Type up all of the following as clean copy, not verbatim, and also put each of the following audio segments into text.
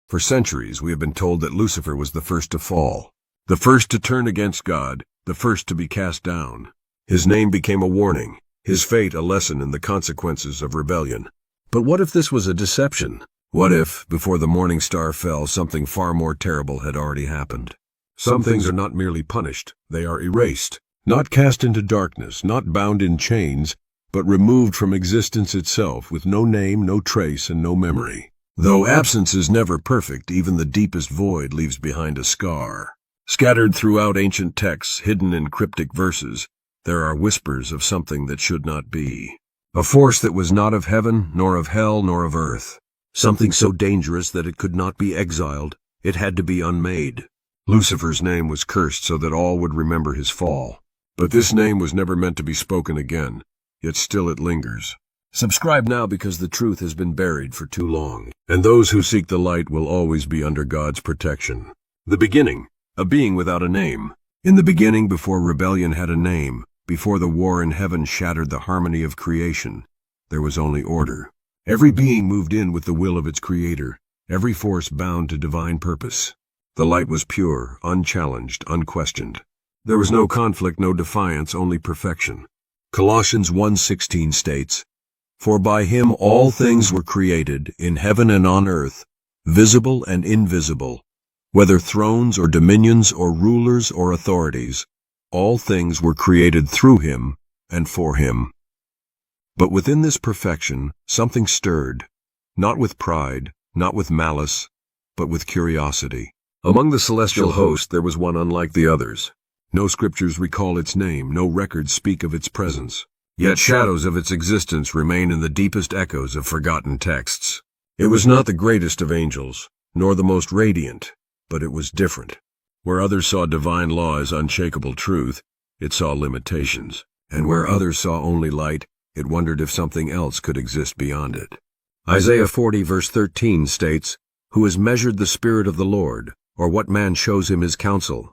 For centuries we have been told that Lucifer was the first to fall, the first to turn against God, the first to be cast down. His name became a warning, his fate a lesson in the consequences of rebellion. But what if this was a deception? What if, before the morning star fell, something far more terrible had already happened? Some things are not merely punished, they are erased, not cast into darkness, not bound in chains, but removed from existence itself with no name, no trace, and no memory. Though absence is never perfect, even the deepest void leaves behind a scar. Scattered throughout ancient texts, hidden in cryptic verses, there are whispers of something that should not be. A force that was not of heaven, nor of hell, nor of earth. Something so dangerous that it could not be exiled, it had to be unmade. Lucifer's name was cursed so that all would remember his fall. But this name was never meant to be spoken again, yet still it lingers. Subscribe now because the truth has been buried for too long, and those who seek the light will always be under God's protection. The beginning, a being without a name. In the beginning, before rebellion had a name, before the war in heaven shattered the harmony of creation, there was only order. Every being moved in with the will of its creator, every force bound to divine purpose. The light was pure, unchallenged, unquestioned. There was no conflict, no defiance, only perfection. Colossians 1:16 states, "For by him all things were created, in heaven and on earth, visible and invisible, whether thrones or dominions or rulers or authorities, all things were created through him and for him." But within this perfection, something stirred, not with pride, not with malice, but with curiosity. Among the celestial host there was one unlike the others. No scriptures recall its name, no records speak of its presence. Yet shadows of its existence remain in the deepest echoes of forgotten texts. It was not the greatest of angels, nor the most radiant, but it was different. Where others saw divine law as unshakable truth, it saw limitations. And where others saw only light, it wondered if something else could exist beyond it. Isaiah 40 verse 13 states, "Who has measured the Spirit of the Lord, or what man shows him his counsel?"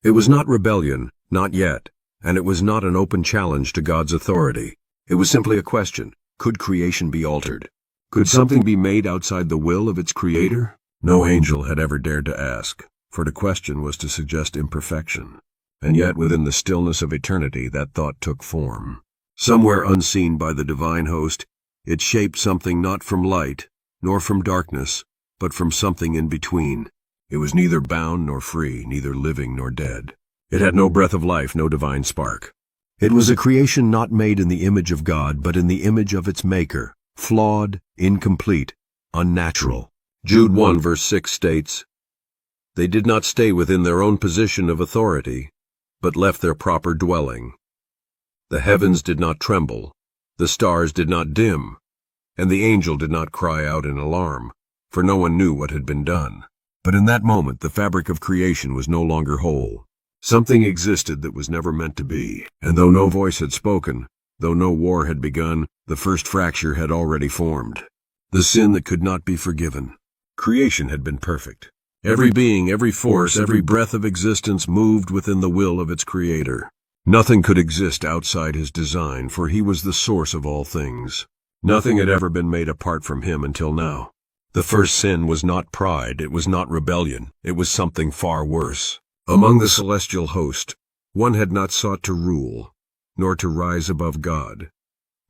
It was not rebellion, not yet, and it was not an open challenge to God's authority. It was simply a question. Could creation be altered? Could something be made outside the will of its creator? No angel had ever dared to ask, for to question was to suggest imperfection. And yet within the stillness of eternity that thought took form. Somewhere unseen by the divine host, it shaped something not from light, nor from darkness, but from something in between. It was neither bound nor free, neither living nor dead. It had no breath of life, no divine spark. It was a creation not made in the image of God, but in the image of its maker, flawed, incomplete, unnatural. Jude 1 verse 6 states, "They did not stay within their own position of authority, but left their proper dwelling. The heavens did not tremble, the stars did not dim, and the angel did not cry out in alarm, for no one knew what had been done." But in that moment the fabric of creation was no longer whole. Something existed that was never meant to be, and though no voice had spoken, though no war had begun, the first fracture had already formed. The sin that could not be forgiven. Creation had been perfect. Every being, every force, every breath of existence moved within the will of its creator. Nothing could exist outside his design, for he was the source of all things. Nothing had ever been made apart from him until now. The first sin was not pride, it was not rebellion, it was something far worse. Among the celestial host, one had not sought to rule, nor to rise above God,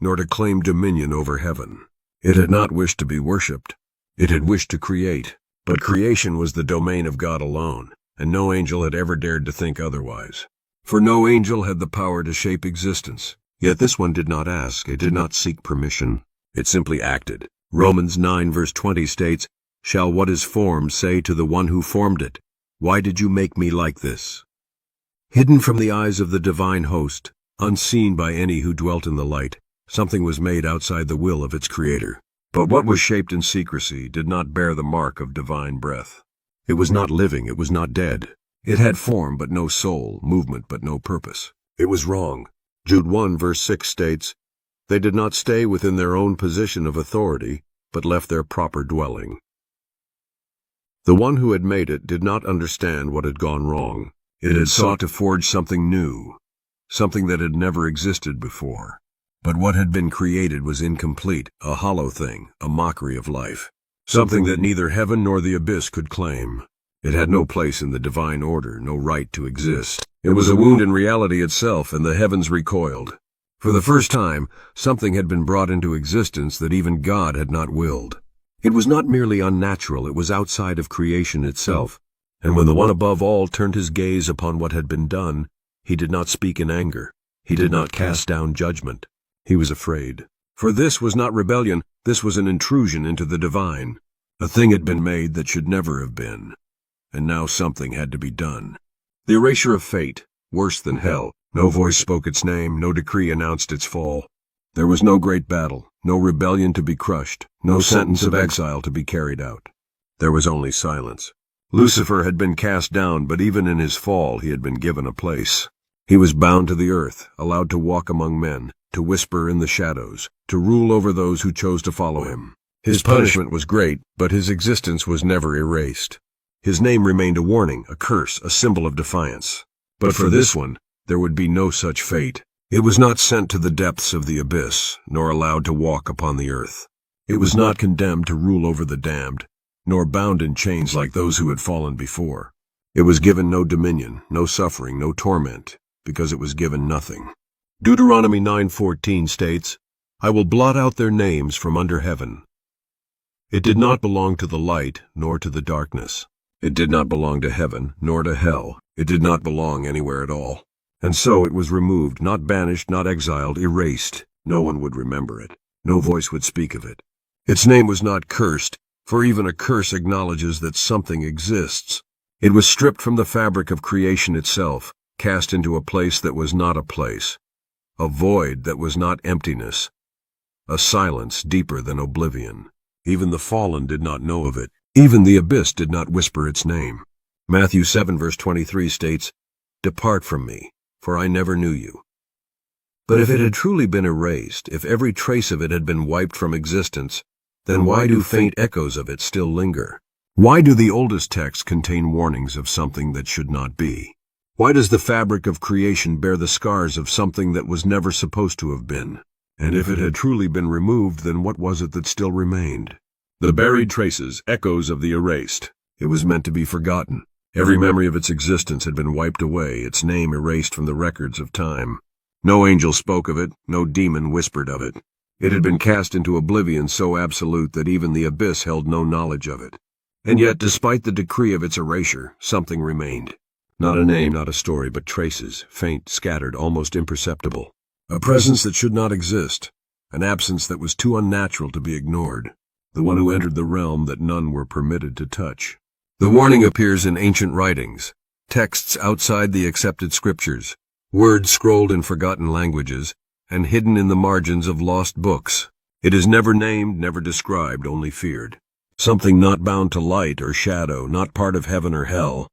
nor to claim dominion over heaven. It had not wished to be worshipped. It had wished to create. But creation was the domain of God alone, and no angel had ever dared to think otherwise. For no angel had the power to shape existence. Yet this one did not ask, it did not seek permission. It simply acted. Romans 9 verse 20 states, "Shall what is formed say to the one who formed it, why did you make me like this?" Hidden from the eyes of the divine host, unseen by any who dwelt in the light, something was made outside the will of its creator. But what was shaped in secrecy did not bear the mark of divine breath. It was not living, it was not dead. It had form but no soul, movement but no purpose. It was wrong. Jude 1 verse 6 states, "They did not stay within their own position of authority, but left their proper dwelling." The one who had made it did not understand what had gone wrong. It had sought to forge something new, something that had never existed before. But what had been created was incomplete, a hollow thing, a mockery of life. something that neither heaven nor the abyss could claim. It had no place in the divine order, no right to exist. It was a wound in reality itself, and the heavens recoiled. For the first time, something had been brought into existence that even God had not willed. It was not merely unnatural, it was outside of creation itself. And when the one above all turned his gaze upon what had been done, he did not speak in anger. He did not cast down judgment. He was afraid. For this was not rebellion, this was an intrusion into the divine. A thing had been made that should never have been. And now something had to be done. The erasure of fate, worse than hell. No voice spoke its name, no decree announced its fall. There was no great battle, no rebellion to be crushed, no sentence of exile to be carried out. There was only silence. Lucifer had been cast down, but even in his fall he had been given a place. He was bound to the earth, allowed to walk among men, to whisper in the shadows, to rule over those who chose to follow him. His punishment was great, but his existence was never erased. His name remained a warning, a curse, a symbol of defiance. But for this one, there would be no such fate. It was not sent to the depths of the abyss, nor allowed to walk upon the earth. It was not condemned to rule over the damned, nor bound in chains like those who had fallen before. It was given no dominion, no suffering, no torment, because it was given nothing. Deuteronomy 9:14 states, "I will blot out their names from under heaven." It did not belong to the light, nor to the darkness. It did not belong to heaven, nor to hell. It did not belong anywhere at all. And so it was removed, not banished, not exiled, erased. No one would remember it. No voice would speak of it. Its name was not cursed, for even a curse acknowledges that something exists. It was stripped from the fabric of creation itself, cast into a place that was not a place, a void that was not emptiness, a silence deeper than oblivion. Even the fallen did not know of it. Even the abyss did not whisper its name. Matthew 7 verse 23 states, "Depart from me, for I never knew you." But if it had truly been erased, if every trace of it had been wiped from existence, then why do faint echoes of it still linger? Why do the oldest texts contain warnings of something that should not be? Why does the fabric of creation bear the scars of something that was never supposed to have been? And if it had truly been removed, then what was it that still remained? The buried traces, echoes of the erased. It was meant to be forgotten. Every memory of its existence had been wiped away, its name erased from the records of time. No angel spoke of it, no demon whispered of it. It had been cast into oblivion so absolute that even the abyss held no knowledge of it. And yet, despite the decree of its erasure, something remained. Not a name, not a story, but traces, faint, scattered, almost imperceptible. A presence that should not exist, an absence that was too unnatural to be ignored. The one who entered the realm that none were permitted to touch. The warning appears in ancient writings, texts outside the accepted scriptures, words scrolled in forgotten languages, and hidden in the margins of lost books. It is never named, never described, only feared. Something not bound to light or shadow, not part of heaven or hell.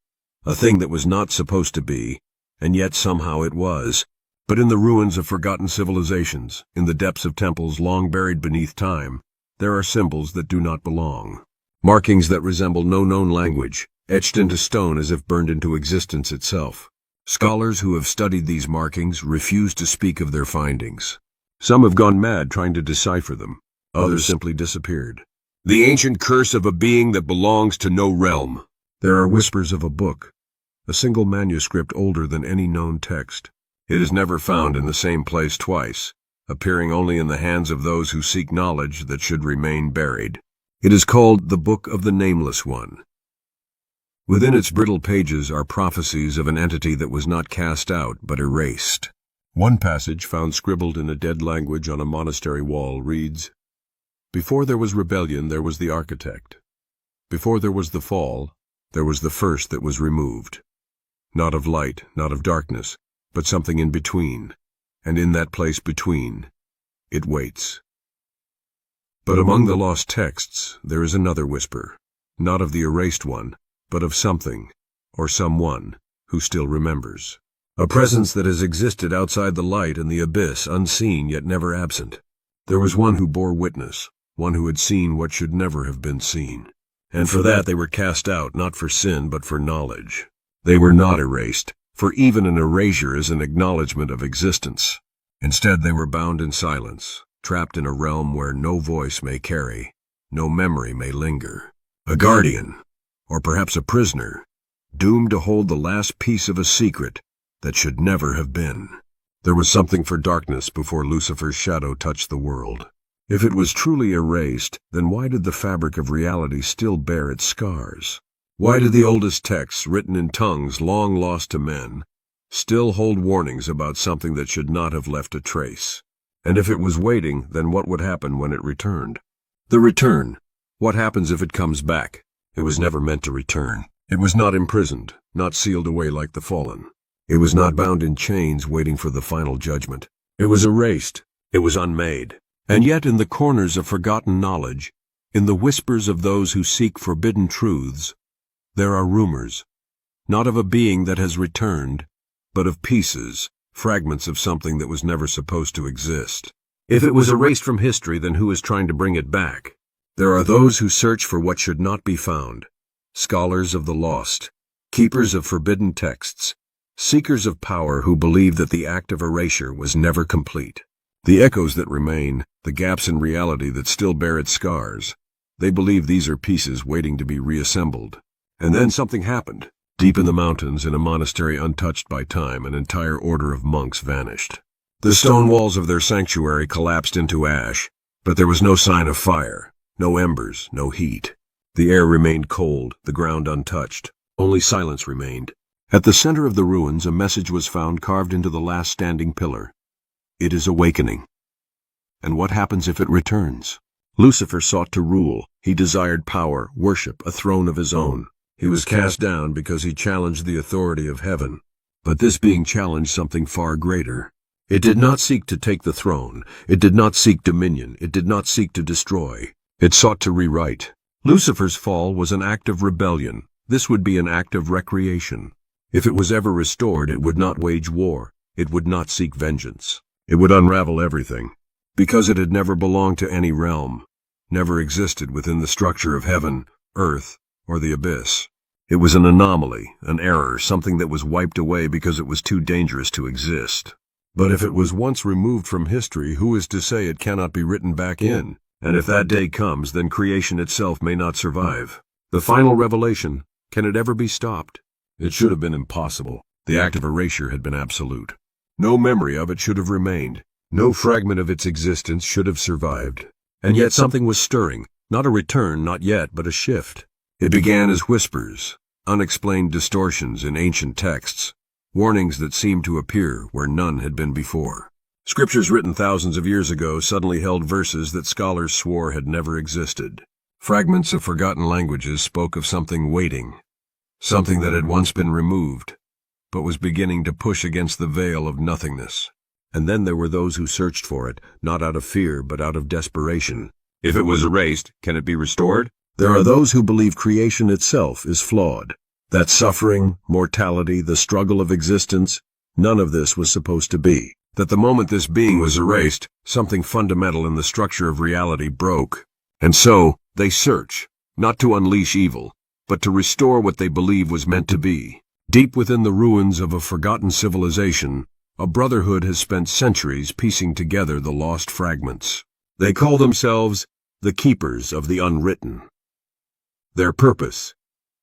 A thing that was not supposed to be, and yet somehow it was. But in the ruins of forgotten civilizations, in the depths of temples long buried beneath time, there are symbols that do not belong. Markings that resemble no known language, etched into stone as if burned into existence itself. Scholars who have studied these markings refuse to speak of their findings. Some have gone mad trying to decipher them. Others simply disappeared. The ancient curse of a being that belongs to no realm. There are whispers of a book, a single manuscript older than any known text. It is never found in the same place twice, appearing only in the hands of those who seek knowledge that should remain buried. It is called the Book of the Nameless One. Within its brittle pages are prophecies of an entity that was not cast out but erased. One passage found scribbled in a dead language on a monastery wall reads, "Before there was rebellion, there was the architect. Before there was the fall, there was the first that was removed. Not of light, not of darkness, but something in between, and in that place between, it waits." But among the lost texts, there is another whisper, not of the erased one, but of something, or someone, who still remembers. A presence that has existed outside the light and the abyss, unseen yet never absent. There was one who bore witness, one who had seen what should never have been seen. And for that they were cast out, not for sin, but for knowledge. They were not erased, for even an erasure is an acknowledgement of existence. Instead they were bound in silence, trapped in a realm where no voice may carry, no memory may linger. A guardian, or perhaps a prisoner, doomed to hold the last piece of a secret that should never have been. There was something for darkness before Lucifer's shadow touched the world. If it was truly erased, then why did the fabric of reality still bear its scars? Why did the oldest texts, written in tongues long lost to men, still hold warnings about something that should not have left a trace? And if it was waiting, then what would happen when it returned? The return. What happens if it comes back? It was never meant to return. It was not imprisoned, not sealed away like the fallen. It was not bound in chains waiting for the final judgment. It was erased. It was unmade. And yet in the corners of forgotten knowledge, in the whispers of those who seek forbidden truths, there are rumors, not of a being that has returned, but of pieces, fragments of something that was never supposed to exist. If it was erased from history, then who is trying to bring it back? There are those who search for what should not be found, scholars of the lost, keepers of forbidden texts, seekers of power who believe that the act of erasure was never complete. The echoes that remain, the gaps in reality that still bear its scars, they believe these are pieces waiting to be reassembled. And then something happened. Deep in the mountains, in a monastery untouched by time, an entire order of monks vanished. The stone walls of their sanctuary collapsed into ash, but there was no sign of fire, no embers, no heat. The air remained cold, the ground untouched. Only silence remained. At the center of the ruins, a message was found carved into the last standing pillar. It is awakening. And what happens if it returns? Lucifer sought to rule. He desired power, worship, a throne of his own. He was cast down because he challenged the authority of heaven. But this being challenged something far greater. It did not seek to take the throne. It did not seek dominion. It did not seek to destroy. It sought to rewrite. Lucifer's fall was an act of rebellion. This would be an act of recreation. If it was ever restored, it would not wage war. It would not seek vengeance. It would unravel everything, because it had never belonged to any realm, never existed within the structure of heaven, earth, or the abyss. It was an anomaly, an error, something that was wiped away because it was too dangerous to exist. But if it was once removed from history, who is to say it cannot be written back in? And if that day comes, then creation itself may not survive. The final revelation, can it ever be stopped? It should have been impossible. The act of erasure had been absolute. No memory of it should have remained. No fragment of its existence should have survived. And yet something was stirring. Not a return, not yet, but a shift. It began as whispers, unexplained distortions in ancient texts, warnings that seemed to appear where none had been before. Scriptures written thousands of years ago suddenly held verses that scholars swore had never existed. Fragments of forgotten languages spoke of something waiting, something that had once been removed, but was beginning to push against the veil of nothingness. And then there were those who searched for it, not out of fear, but out of desperation. If it was erased, can it be restored? There are those who believe creation itself is flawed. That suffering, mortality, the struggle of existence, none of this was supposed to be. That the moment this being was erased, something fundamental in the structure of reality broke. And so, they search, not to unleash evil, but to restore what they believe was meant to be. Deep within the ruins of a forgotten civilization, a brotherhood has spent centuries piecing together the lost fragments. They call themselves the Keepers of the Unwritten. Their purpose,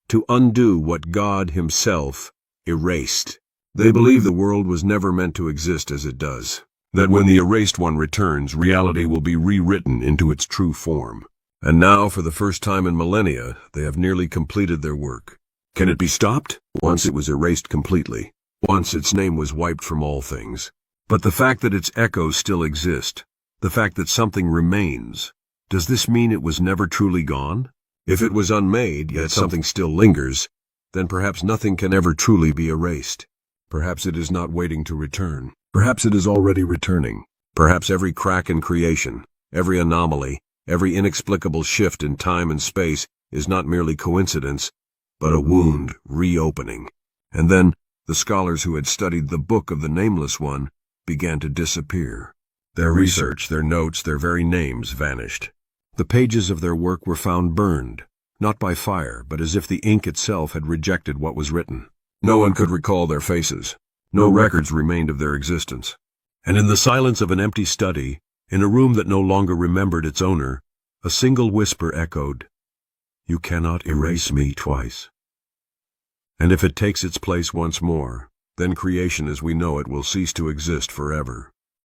to undo what God himself erased. They believe the world was never meant to exist as it does. That when the erased one returns, reality will be rewritten into its true form. And now, for the first time in millennia, they have nearly completed their work. Can it be stopped? Once it was erased completely. Once its name was wiped from all things. But the fact that its echoes still exist, the fact that something remains, does this mean it was never truly gone? If it was unmade, yet something still lingers, then perhaps nothing can ever truly be erased. Perhaps it is not waiting to return. Perhaps it is already returning. Perhaps every crack in creation, every anomaly, every inexplicable shift in time and space is not merely coincidence, but a wound reopening. And then, the scholars who had studied the book of the Nameless One began to disappear. Their research, their notes, their very names vanished. The pages of their work were found burned, not by fire, but as if the ink itself had rejected what was written. No one could recall their faces. No records remained of their existence. And in the silence of an empty study, in a room that no longer remembered its owner, A single whisper echoed, "You cannot erase me twice." And if it takes its place once more, then creation as we know it will cease to exist forever.